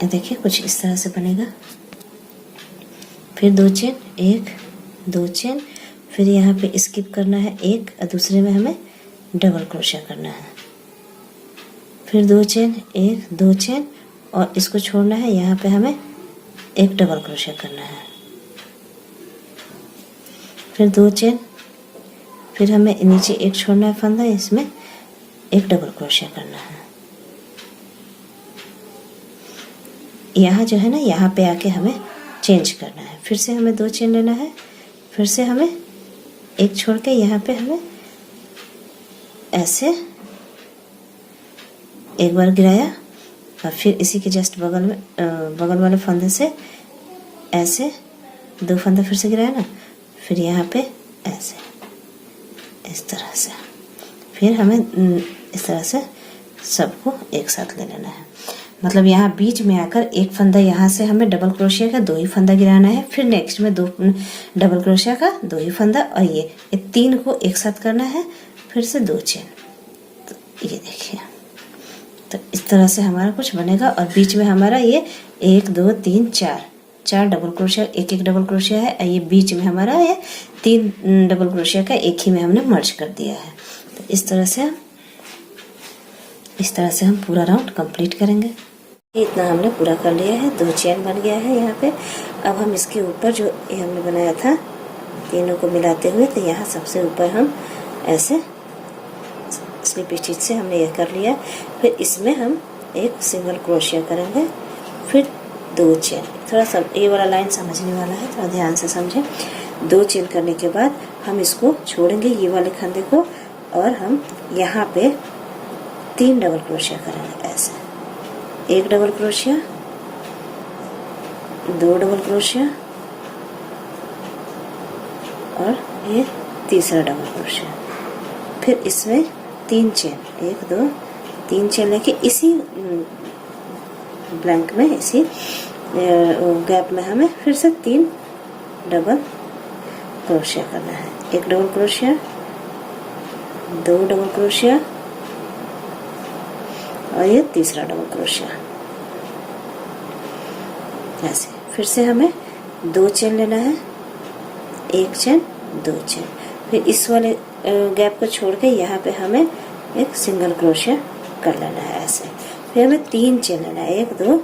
ये देखिए कुछ इस तरह से बनेगा। फिर 2 चेन, 1 2 चेन, फिर यहाँ पे स्किप करना है 1 और दूसरे में हमें डबल क्रोशिया करना है। फिर 2 चेन, 1 2 चेन और इसको छोड़ना है, यहाँ पे हमें 1 डबल क्रोशिया करना है। फिर 2 चेन, फिर हमें नीचे 1 छोड़ना है फंदा, इसमें 1 डबल क्रोशिया करना है। यहाँ जो है ना, यहाँ पे आके हमें चेंज करना है। फिर से हमें 2 चेन लेना है, फिर से हमें 1 छोड़ के यहाँ पे हमें ऐसे एक बार गिराया और फिर इसी के जस्ट बगल में बगल वाले फंदे से ऐसे 2 फंदे फिर से गिराया ना, फिर यहाँ पे ऐसे इस तरह से, फिर हमें इस तरह से सबको एक साथ ले लेना है। मतलब यहाँ बीच में आकर 1 फंदा यहाँ से हमें डबल क्रोशिया का 2 ही फंदा गिराना है, फिर नेक्स्ट में 2 डबल क्रोशिया का 2 ही फंदा और ये 3 को एक साथ करना है, फिर से 2 चेन। तो ये देखिए, तो इस तरह से हमारा कुछ बनेगा और बीच में हमारा ये 1 2 3 4 डबल क्रोशिया, 1 डबल क्रोशिया है और ये बीच में हमारा ये 3 डबल क्रोशिया का एक ही में हमने मर्ज कर दिया है। तो इस तरह से हम पूरा राउंड कंप्लीट करेंगे। इतना हमने पूरा कर लिया है, 2 चेन बन गया है यहाँ पे। अब हम इसके ऊपर जो ये हमने बनाया था तीनों को मिलाते हुए, तो यहाँ सबसे ऊपर हम ऐसे स्लिप स्टिच से हमने ये कर लिया। फिर इसमें हम एक सिंगल क्रोशिया करेंगे, फिर 2 चेन। थोड़ा सा ये वाला लाइन समझने वाला है, थोड़ा ध्यान से समझें। 2 चेन करने के बाद हम इसको छोड़ेंगे ये वाले फंदे को और हम यहाँ पे 3 डबल क्रोशिया करेंगे। ऐसे 1 डबल क्रोशिया, 2 डबल क्रोशिया और ये तीसरा डबल क्रोशिया। फिर इसमें 3 चेन, 1 2 3 चेन लेके इसी ब्लैंक में, इसी गैप में हमें फिर से 3 डबल क्रोशिया करना है। 1 डबल क्रोशिया, 2 डबल क्रोशिया और ये तीसरा डबल क्रोशिया। ऐसे फिर से हमें 2 चेन लेना है, 1 चेन 2 चेन, फिर इस वाले गैप को छोड़ के यहाँ पे हमें एक सिंगल क्रोशिया कर लेना है। ऐसे फिर हमें 3 चेन लेना है, 1 2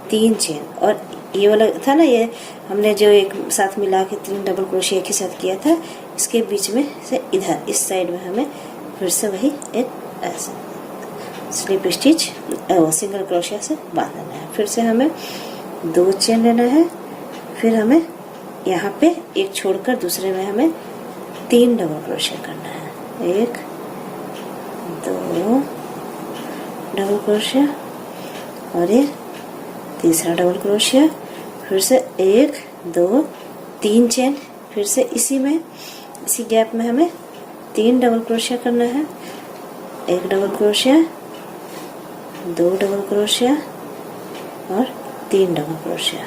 3 चेन। और ये वाला था ना, ये हमने जो एक साथ मिला के 3 डबल क्रोशिया एक ही साथ किया था, इसके बीच में से इधर इस साइड में हमें फिर से वही एक ऐसे स्लिप स्टिच सिंगल क्रोशिया से बांध देना है। फिर से हमें 2 चेन लेना है, फिर हमें यहाँ पे 1 छोड़कर दूसरे में हमें 3 डबल क्रोशिया करना है। 1 2 डबल क्रोशिया और ये तीसरा डबल क्रोशिया, फिर से 1 2 3 चेन, फिर से इसी गैप में हमें 3 डबल क्रोशिया करना है। 1 डबल क्रोशिया, 2 डबल क्रोशिया और 3 डबल क्रोशिया।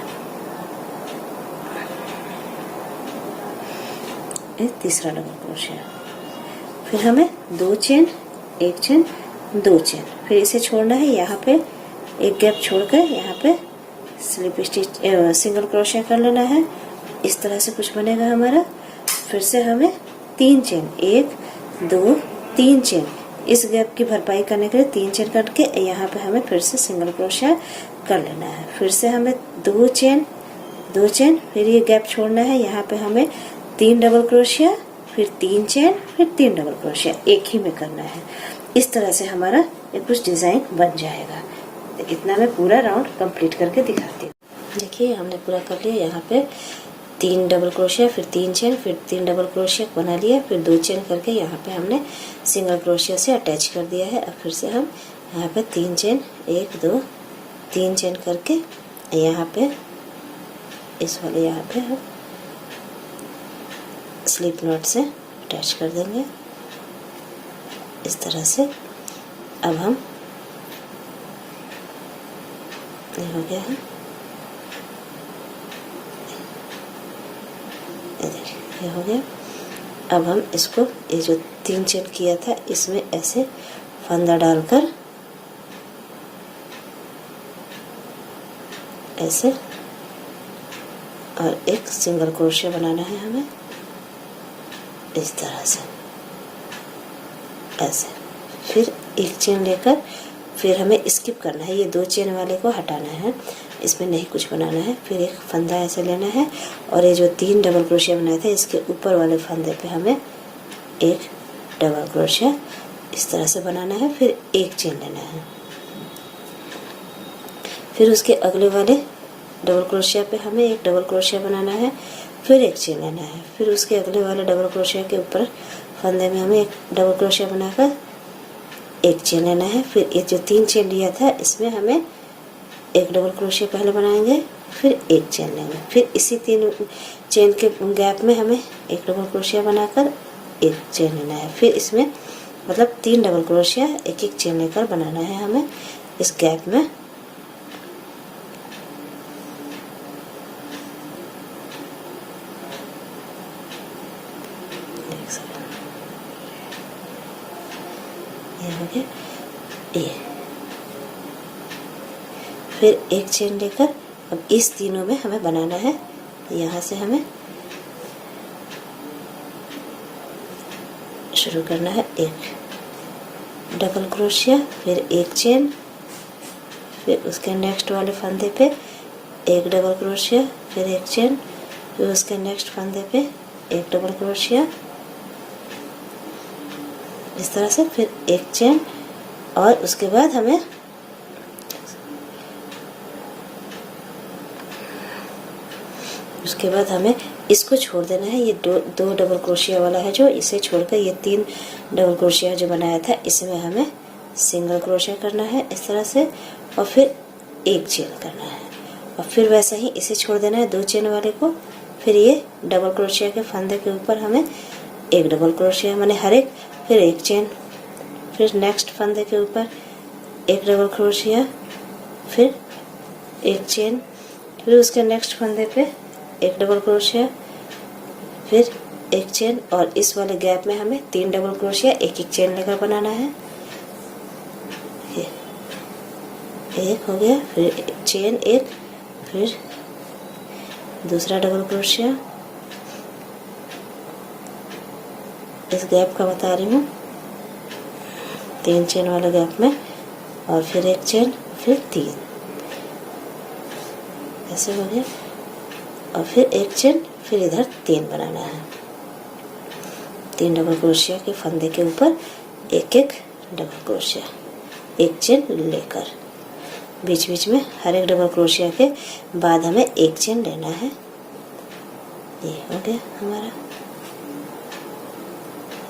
ये तीसरा डबल क्रोशिया। फिर हमें 2 चेन, 1 चेन 2 चेन, फिर इसे छोड़ना है, यहाँ पे एक गैप छोड़कर यहाँ pay slip stitch single crochet कर लेना है। इस तरह से कुछ बनेगा हमारा। फिर से हमें 3 चेन, 1 2 3 चेन, इस गैप की भरपाई करने के लिए 3 चेन करके यहाँ पे हमें फिर से सिंगल क्रोशिया कर लेना है। फिर से हमें 2 चेन, फिर ये गैप छोड़ना है, यहाँ पे हमें 3 डबल क्रोशिया, फिर 3 चेन, फिर 3 डबल क्रोशिया एक ही में करना है। इस तरह से हमारा एक कुछ डिज़ाइन बन जाएगा। तो इतना मैं पूरा राउंड कंप्लीट करके दिखाती हूँ। देखिए हमने पूरा कर लिया। यहाँ पे 3 डबल क्रोशिया, फिर 3 चेन, फिर 3 डबल क्रोशिया बना लिया, फिर 2 चेन करके यहाँ पे हमने सिंगल क्रोशिया से अटैच कर दिया है। अब फिर से हम यहाँ पे 3 चेन, 1 2 3 चेन करके यहाँ पे इस वाले यहाँ पे हम स्लिप नॉट से अटैच कर देंगे इस तरह से। अब हम ये हो गया है, ये देखिए ये हो गया। अब हम इसको ये जो 3 चेन किया था इसमें ऐसे फंदा डालकर ऐसे और एक सिंगल क्रोशिया बनाना है हमें इस तरह से ऐसे। फिर एक चेन लेकर फिर हमें स्किप करना है, ये 2 चेन वाले को हटाना है, इसमें नहीं कुछ बनाना है। फिर एक फंदा ऐसे लेना है और ये जो 3 डबल क्रोशिया बनाए थे इसके ऊपर वाले फंदे पे हमें एक डबल क्रोशिया इस तरह से बनाना है। फिर एक चेन लेना है, फिर उसके अगले वाले डबल क्रोशिया पे हमें एक डबल क्रोशिया बनाना है, फिर एक चेन लेना है। फिर उसके अगले वाले डबल क्रोशिया के ऊपर फंदे में हमें एक डबल क्रोशिया बनाकर एक चेन लेना है। फिर ये जो 3 चेन लिया था इसमें हमें एक डबल क्रोशिया पहले बनाएंगे, फिर एक चेन लेंगे। फिर इसी 3 चेन के गैप में हमें एक डबल क्रोशिया बनाकर एक चेन लेना है। फिर इसमें मतलब 3 डबल क्रोशिया एक एक चेन लेकर बनाना है हमें इस गैप में। ये हो गया ये। फिर एक चेन लेकर अब इस तीनों में हमें बनाना है। यहाँ से हमें शुरू करना है, एक डबल क्रोशिया, फिर एक चेन, फिर उसके नेक्स्ट वाले फंदे पे एक डबल क्रोशिया, फिर एक चेन, फिर उसके नेक्स्ट फंदे पे एक डबल क्रोशिया इस तरह से, फिर एक चेन। और उसके बाद हमें इसको छोड़ देना है। ये दो डबल क्रोशिया वाला है जो, इसे छोड़कर ये 3 डबल क्रोशिया जो बनाया था इसमें हमें सिंगल क्रोशिया करना है इस तरह से, और फिर एक चेन करना है। और फिर वैसे ही इसे छोड़ देना है 2 चेन वाले को। फिर ये डबल क्रोशिया के फंदे के ऊपर हमें एक डबल क्रोशिया माने हर एक, फिर एक चेन, फिर नेक्स्ट फंदे के ऊपर एक डबल क्रोशिया, फिर एक चेन, फिर उसके नेक्स्ट फंदे पे एक डबल क्रोशिया, फिर एक चेन। और इस वाले गैप में हमें 3 डबल क्रोशिया एक एक चेन लेकर बनाना है। ये एक हो गया, फिर चेन एक, फिर दूसरा डबल क्रोशिया इस गैप का बता रही हूँ, 3 चेन वाले गैप में, और फिर एक चेन, फिर 3 ऐसे हो गया। और फिर एक चेन, फिर इधर 3 बनाना है। 3 डबल क्रोशिया के फंदे के ऊपर एक एक डबल क्रोशिया एक चेन लेकर बीच बीच में हर एक डबल क्रोशिया के बाद हमें एक चेन लेना है। ये हो गया हमारा।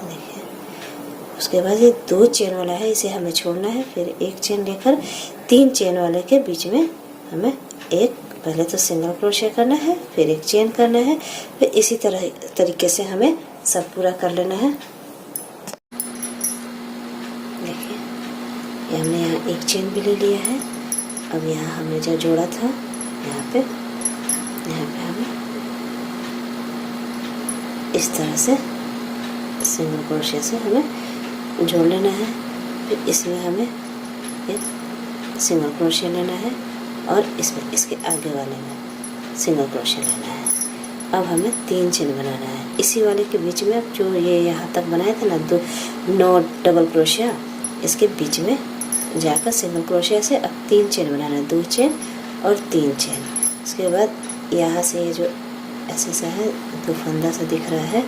देखिए उसके बाद ये 2 चेन वाला है, इसे हमें छोड़ना है। फिर एक चेन लेकर 3 चेन वाले के बीच में हमें एक पहले तो सिंगल क्रोशिया करना है, फिर एक चेन करना है, फिर इसी तरीके से हमें सब पूरा कर लेना है। देखिए ये हमने यहाँ एक चेन भी ले लिया है। अब यहाँ हमने जो जोड़ा था यहाँ पे हमें इस तरह से सिंगल क्रोशिया से हमें जोड़ लेना है। फिर इसमें हमें एक सिंगल क्रोशिया लेना है और इसमें इसके आगे वाले में सिंगल क्रोशिया लेना है। अब हमें 3 चेन बनाना है इसी वाले के बीच में। अब जो ये यहाँ तक बनाए थे ना 9 डबल क्रोशिया, इसके बीच में जाकर सिंगल क्रोशिया से अब 3 चेन बनाना है, 2 चेन और 3 चेन। उसके बाद यहाँ से ये जो ऐसे सा है 2 फंदा सा दिख रहा है,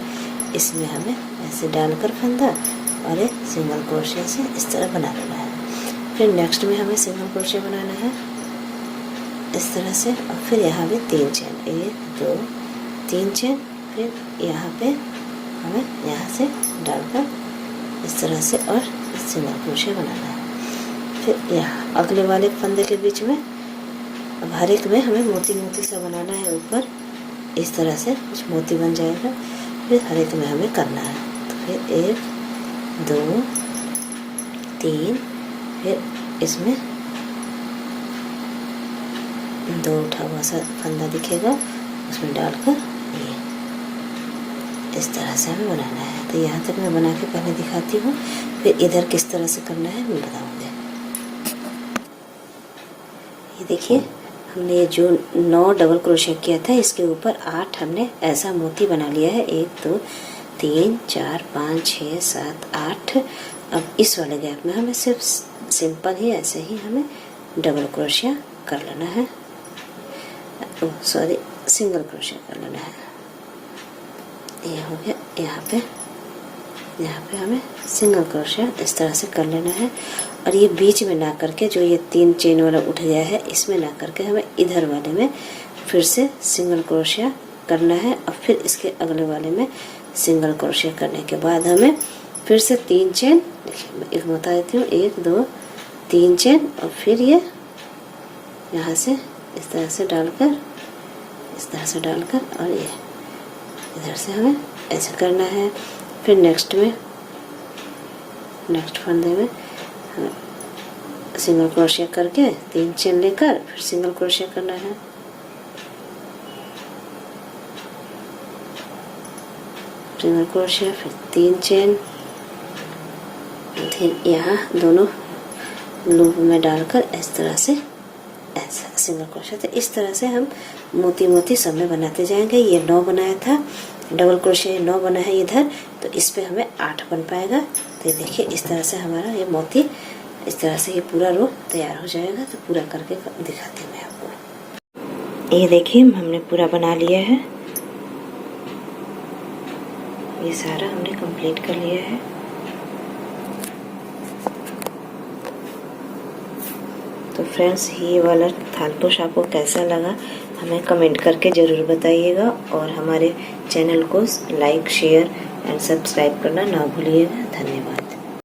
इसमें हमें ऐसे डालकर फंदा और एक सिंगल क्रोशिया से इस तरह बना लेना है। फिर नेक्स्ट में हमें सिंगल क्रोशिया बनाना है इस तरह से, और फिर यहाँ पे 3 चेन, 1 2 3 चेन। फिर यहाँ पे हमें यहाँ से डालकर इस तरह से और सिंगल क्रोशिया बनाना है। फिर यहाँ अगले वाले फंदे के बीच में, अब हर एक में हमें मोती मोती सा बनाना है ऊपर, इस तरह से कुछ मोती बन जाएगा। फिर हर एक में हमें करना है, तो फिर 1 2 3, फिर इसमें 2 उठा हुआ सा फंदा दिखेगा, उसमें डालकर ये इस तरह से हमें बनाना है। तो यहाँ तक मैं बना के पहले दिखाती हूँ, फिर इधर किस तरह से करना है मैं बताऊँगी। ये देखिए, हमने ये जो 9 डबल क्रोशिया किया था, इसके ऊपर 8 हमने ऐसा मोती बना लिया है। 1 2 3 4 5 6 7 8। अब इस वाले गैप में हमें सिर्फ सिंपल ही ऐसे ही हमें डबल क्रोशिया कर लेना है, सॉरी सिंगल क्रोशिया कर लेना है। ये हो गया। यहाँ पे हमें सिंगल क्रोशिया इस तरह से कर लेना है, और ये बीच में ना करके, जो ये 3 चेन वाला उठ गया है, इसमें ना करके हमें इधर वाले में फिर से सिंगल क्रोशिया करना है, और फिर इसके अगले वाले में सिंगल क्रोशिया करने के बाद हमें फिर से 3 चेन, देखिए मैं एक बता देती हूँ, 1 2 3 चेन, और फिर ये यहाँ से इस तरह से डालकर, इस तरह से डालकर, और ये इधर से हमें ऐसे करना है। फिर नेक्स्ट फंदे में सिंगल क्रोशिया करके 3 चेन लेकर फिर सिंगल क्रोशिया करना है। सिंगल क्रोशिया, फिर 3 चेन, फिर यहाँ दोनों लूप में डालकर इस तरह से ऐसा सिंगल क्रोशिया। तो इस तरह से हम मोती मोती सब में बनाते जाएंगे। ये 9 बनाया था डबल क्रोशिया, 9 बना है इधर, तो इस पे हमें 8 बन पाएगा। तो ये देखिए, इस तरह से हमारा ये मोती, इस तरह से ये पूरा रो तैयार हो जाएगा। तो पूरा करके दिखाती हूँ मैं आपको। ये देखिए, हमने पूरा बना लिया है, ये सारा हमने कंप्लीट कर लिया है। तो फ्रेंड्स, ये वाला थालपोश आपको कैसा लगा हमें कमेंट करके ज़रूर बताइएगा, और हमारे चैनल को लाइक शेयर एंड सब्सक्राइब करना ना भूलिएगा। धन्यवाद।